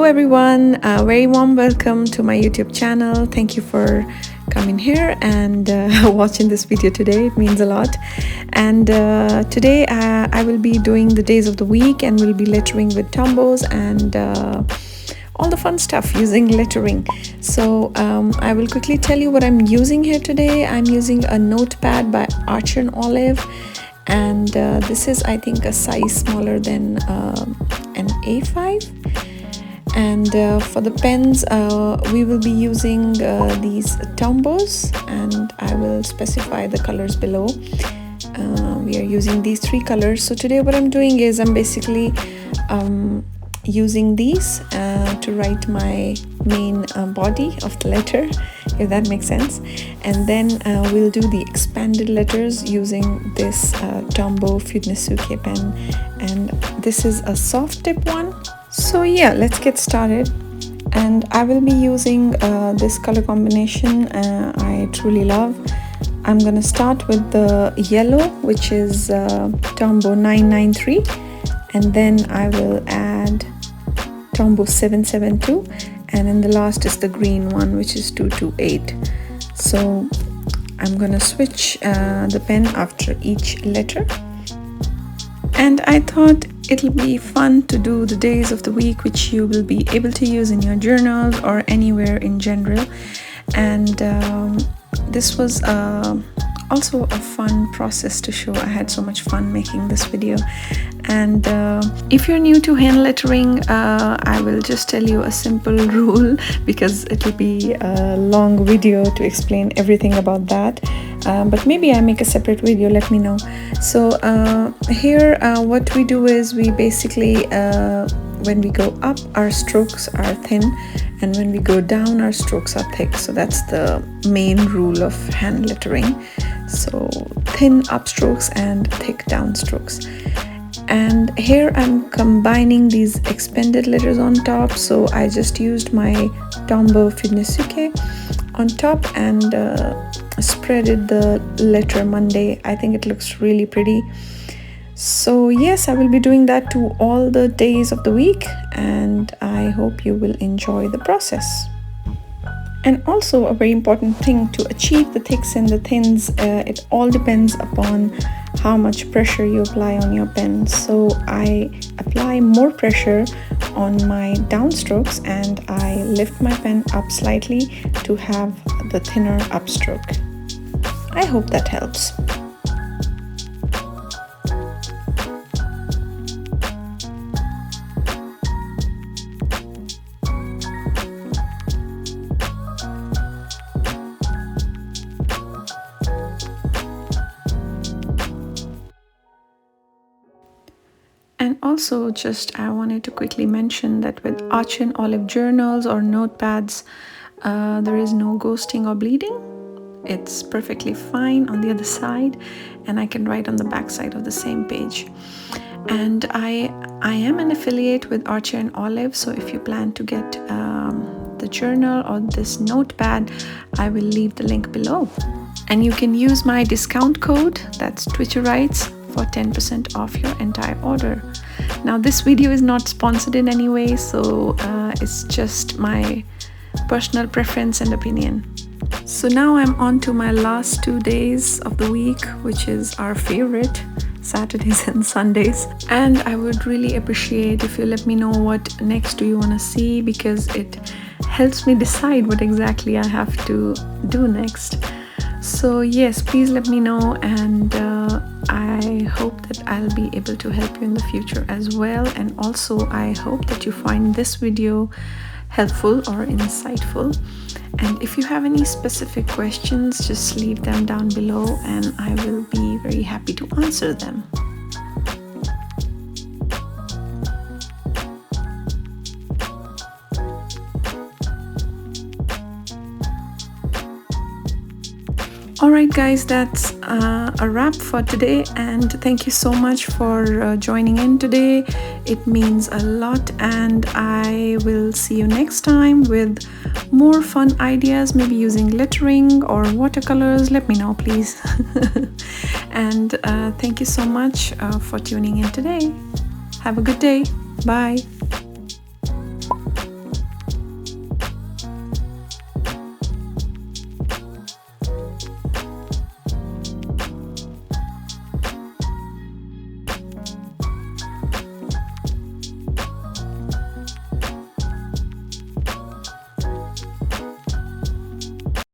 everyone, very warm welcome to my YouTube channel. Thank you for coming here and watching this video today. It means a lot. And today I will be doing the days of the week and we'll be lettering with Tombows and all the fun stuff using lettering. So I will quickly tell you what I'm using here today. I'm using a Notepad by Archer and Olive, and this is, I think, a size smaller than an A5. And for the pens, we will be using these Tombows, and I will specify the colors below. We are using these 3 colors. So today what I'm doing is I'm basically using these to write my main body of the letter, if that makes sense. And then we'll do the expanded letters using this Tombow Fudenosuke pen, and this is a soft tip one. So yeah, let's get started. And I will be using this color combination I truly love. I'm gonna start with the yellow, which is Tombow 993, and then I will add Tombow 772, and then the last is the green one, which is 228. So I'm gonna switch the pen after each letter. And I thought it'll be fun to do the days of the week which you will be able to use in your journals or anywhere in general. And this was also a fun process to show. I had so much fun making this video. And if you're new to hand lettering, I will just tell you a simple rule because it will be a long video to explain everything about that. But maybe I make a separate video, let me know. So here what we do is we basically, when we go up, our strokes are thin, and when we go down, our strokes are thick. So that's the main rule of hand lettering. So thin upstrokes and thick downstrokes. And here I'm combining these expanded letters on top. So I just used my Tombow Fudenosuke on top and spreaded the letter Monday. I think it looks really pretty. So yes, I will be doing that to all the days of the week, and I hope you will enjoy the process. And also a very important thing to achieve the thicks and the thins, it all depends upon how much pressure you apply on your pen. So I apply more pressure on my downstrokes and I lift my pen up slightly to have the thinner upstroke. I hope that helps. And also just I wanted to quickly mention that with Archer and Olive journals or notepads, there is no ghosting or bleeding. It's perfectly fine on the other side, and I can write on the back side of the same page. And I am an affiliate with Archer and Olive, so if you plan to get the journal or this notepad, I will leave the link below. And you can use my discount code, that's Twitcherites, for 10% off your entire order. Now this video is not sponsored in any way, so it's just my personal preference and opinion. So now I'm on to my last 2 days of the week, which is our favorite, Saturdays and Sundays. And I would really appreciate if you let me know what next do you want to see, because it helps me decide what exactly I have to do next. So yes, please let me know, and I hope that I'll be able to help you in the future as well. And also I hope that you find this video helpful or insightful. And if you have any specific questions, just leave them down below and I will be very happy to answer them. Alright guys, that's a wrap for today, and thank you so much for joining in today. It means a lot, and I will see you next time with more fun ideas, maybe using lettering or watercolors. Let me know, please. And thank you so much for tuning in today. Have a good day. Bye.